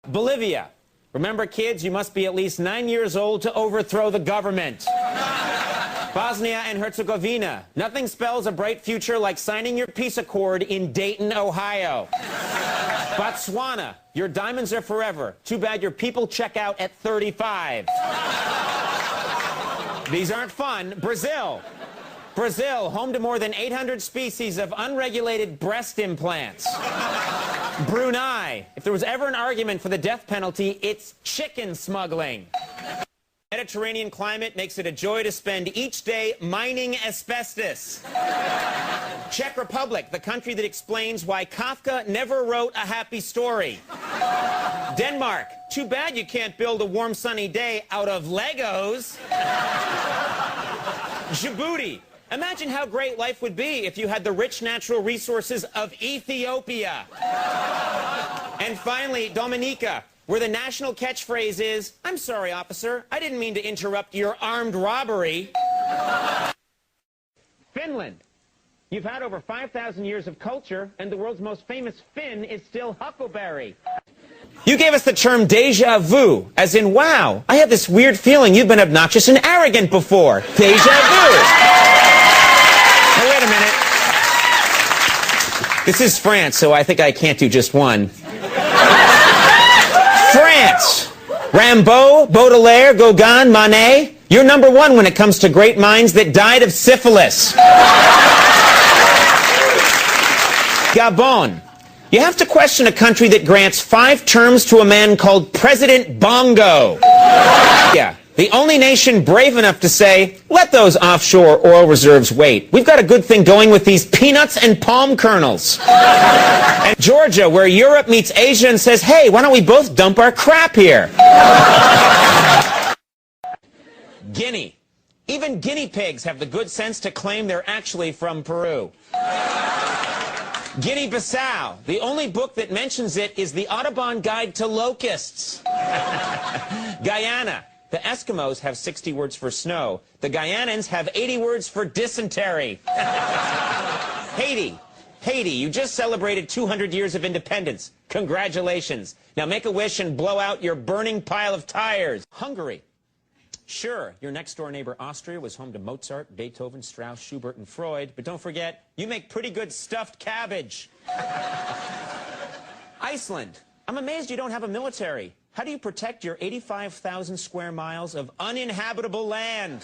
Bolivia. Remember, kids, you must be at least 9 years old to overthrow the government. Bosnia and Herzegovina. Nothing spells a bright future like signing your peace accord in Dayton, Ohio. Botswana. Your diamonds are forever. Too bad your people check out at 35. These aren't fun. Brazil. Brazil, home to more than 800 species of unregulated breast implants. Brunei. If there was ever an argument for the death penalty, it's chicken smuggling. Mediterranean climate makes it a joy to spend each day mining asbestos. Czech Republic, the country that explains why Kafka never wrote a happy story. Denmark, too bad you can't build a warm sunny day out of Legos. Djibouti, imagine how great life would be if you had the rich natural resources of Ethiopia. And finally, Dominica, where the national catchphrase is, "I'm sorry, officer, I didn't mean to interrupt your armed robbery." Finland. You've had over 5,000 years of culture, and the world's most famous Finn is still Huckleberry. You gave us the term déjà vu, as in, wow, I have this weird feeling you've been obnoxious and arrogant before. Déjà vu. Now, wait a minute. This is France, so I think I can't do just one. France. Rimbaud, Baudelaire, Gauguin, Manet. You're number one when it comes to great minds that died of syphilis. Gabon. You have to question a country that grants 5 terms to a man called President Bongo. Yeah. The only nation brave enough to say, let those offshore oil reserves wait. We've got a good thing going with these peanuts and palm kernels. And Georgia, where Europe meets Asia and says, hey, why don't we both dump our crap here? Guinea. Even guinea pigs have the good sense to claim they're actually from Peru. Guinea-Bissau. The only book that mentions it is the Audubon Guide to Locusts. Guyana. The Eskimos have 60 words for snow. The Guyanans have 80 words for dysentery. Haiti. Haiti, you just celebrated 200 years of independence. Congratulations. Now make a wish and blow out your burning pile of tires. Hungary. Sure, your next-door neighbor Austria was home to Mozart, Beethoven, Strauss, Schubert, and Freud, but don't forget, you make pretty good stuffed cabbage. Iceland. I'm amazed you don't have a military. How do you protect your 85,000 square miles of uninhabitable land?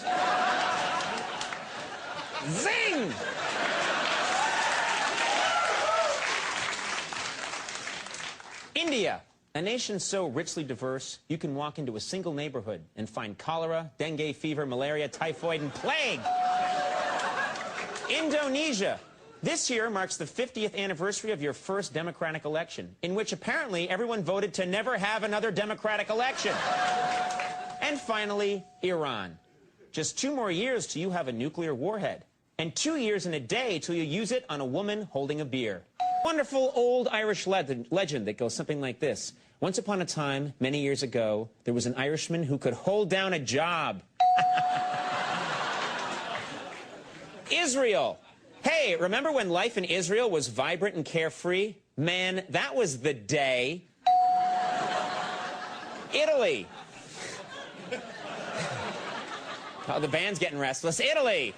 Zing! India. A nation so richly diverse, you can walk into a single neighborhood and find cholera, dengue fever, malaria, typhoid, and plague. Indonesia. This year marks the 50th anniversary of your first democratic election, in which apparently everyone voted to never have another democratic election. And finally, Iran. Just 2 more years till you have a nuclear warhead, and 2 years and a day till you use it on a woman holding a beer. Wonderful old Irish legend that goes something like this. Once upon a time, many years ago, there was an Irishman who could hold down a job. Israel. Hey, remember when life in Israel was vibrant and carefree? Man, that was the day. Italy. Oh, the band's getting restless. Italy.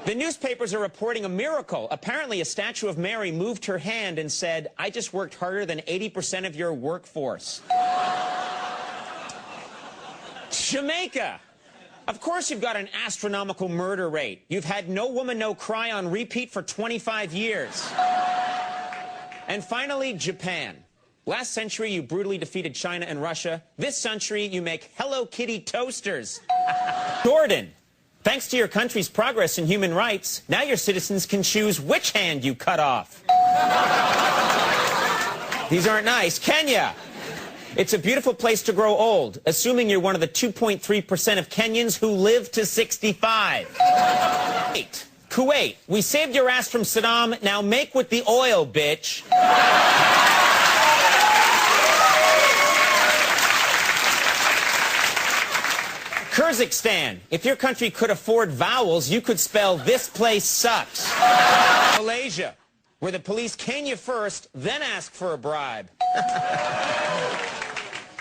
The newspapers are reporting a miracle. Apparently, a statue of Mary moved her hand and said, I just worked harder than 80% of your workforce. Jamaica. Of course you've got an astronomical murder rate. You've had No Woman, No Cry on repeat for 25 years. And finally, Japan. Last century, you brutally defeated China and Russia. This century, you make Hello Kitty toasters. Jordan. Thanks to your country's progress in human rights, now your citizens can choose which hand you cut off. These aren't nice. Kenya. It's a beautiful place to grow old, assuming you're one of the 2.3% of Kenyans who live to 65. Kuwait. We saved your ass from Saddam. Now make with the oil, bitch. Kazakhstan. If your country could afford vowels, you could spell this place sucks. Malaysia, where the police cane you first, then ask for a bribe.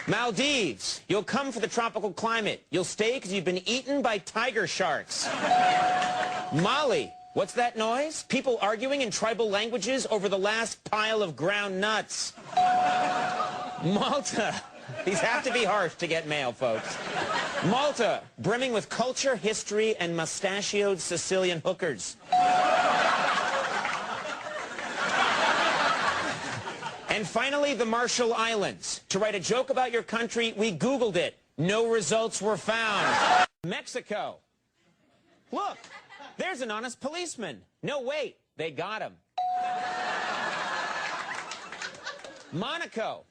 Maldives, you'll come for the tropical climate. You'll stay because you've been eaten by tiger sharks. Mali, what's that noise? People arguing in tribal languages over the last pile of ground nuts. Malta, these have to be harsh to get mail, folks. Malta, brimming with culture, history, and mustachioed Sicilian hookers. And finally, the Marshall Islands. To write a joke about your country, we Googled it. No results were found. Mexico. Look, there's an honest policeman. No, wait, they got him. Monaco,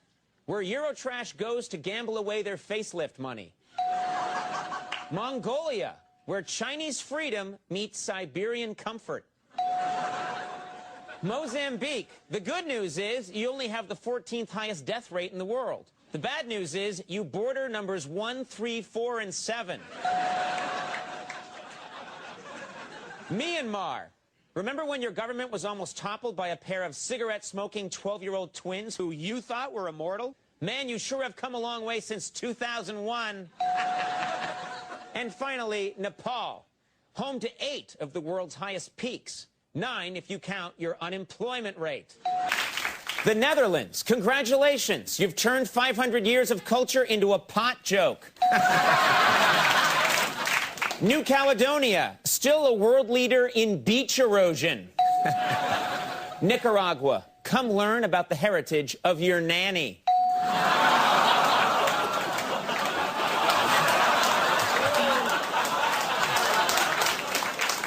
where Eurotrash goes to gamble away their facelift money. Mongolia, where Chinese freedom meets Siberian comfort. Mozambique. The good news is you only have the 14th highest death rate in the world. The bad news is you border numbers 1, 3, 4, and 7. Myanmar. Remember when your government was almost toppled by a pair of cigarette-smoking 12-year-old twins who you thought were immortal? Man, you sure have come a long way since 2001. And finally, Nepal. Home to 8 of the world's highest peaks. 9 if you count your unemployment rate. The Netherlands, congratulations. You've turned 500 years of culture into a pot joke. New Caledonia, still a world leader in beach erosion. Nicaragua, come learn about the heritage of your nanny.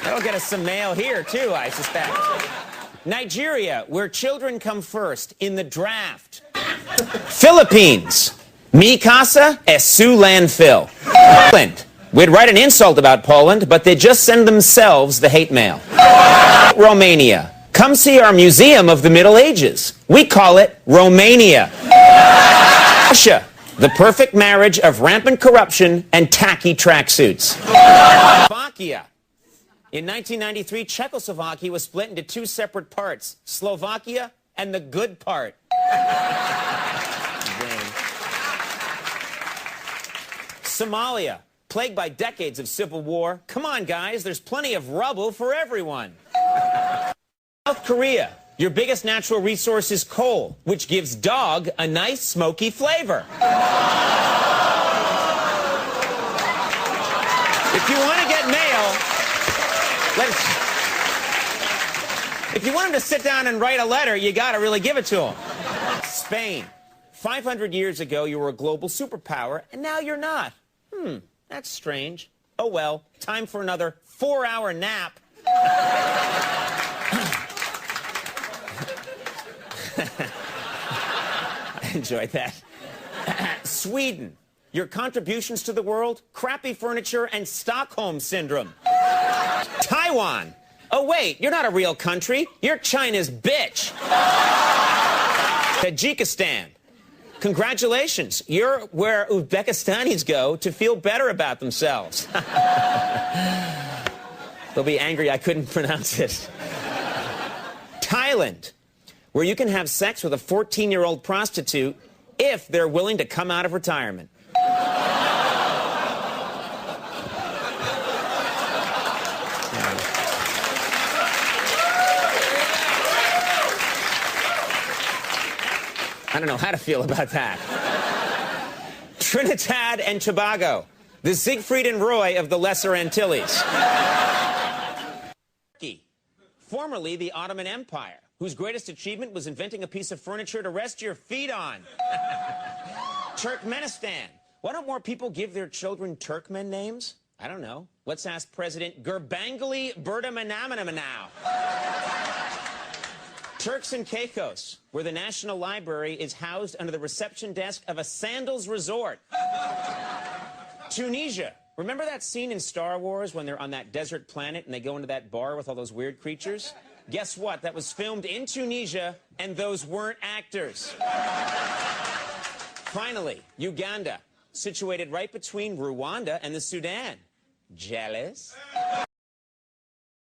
That'll get us some mail here, too, I suspect. Nigeria, where children come first in the draft. Philippines, mi casa es su landfill. Poland, we'd write an insult about Poland, but they just send themselves the hate mail. Romania, come see our Museum of the Middle Ages. We call it Romania. Russia, the perfect marriage of rampant corruption and tacky tracksuits. Slovakia. In 1993, Czechoslovakia was split into 2 separate parts, Slovakia and the good part. Somalia, plagued by decades of civil war. Come on, guys, there's plenty of rubble for everyone. South Korea, your biggest natural resource is coal, which gives dog a nice smoky flavor. If you want to get mail... If you want him to sit down and write a letter, you got to really give it to him. Spain. 500 years ago, you were a global superpower, and now you're not. That's strange. Oh, well, time for another 4-hour nap. Enjoyed that. Sweden. Your contributions to the world, crappy furniture, and Stockholm Syndrome. Taiwan. Oh, wait, you're not a real country. You're China's bitch. Tajikistan. Congratulations. You're where Uzbekistanis go to feel better about themselves. They'll be angry I couldn't pronounce it. Thailand, where you can have sex with a 14-year-old prostitute if they're willing to come out of retirement. I don't know how to feel about that. Trinidad and Tobago, the Siegfried and Roy of the Lesser Antilles. Turkey, formerly the Ottoman Empire, whose greatest achievement was inventing a piece of furniture to rest your feet on. Turkmenistan. Why don't more people give their children Turkmen names? I don't know. Let's ask President Gurbanguly Berdimuhamedow. Turks and Caicos, where the National Library is housed under the reception desk of a sandals resort. Tunisia. Remember that scene in Star Wars when they're on that desert planet and they go into that bar with all those weird creatures? Guess what? That was filmed in Tunisia, and those weren't actors. Finally, Uganda, situated right between Rwanda and the Sudan. Jealous?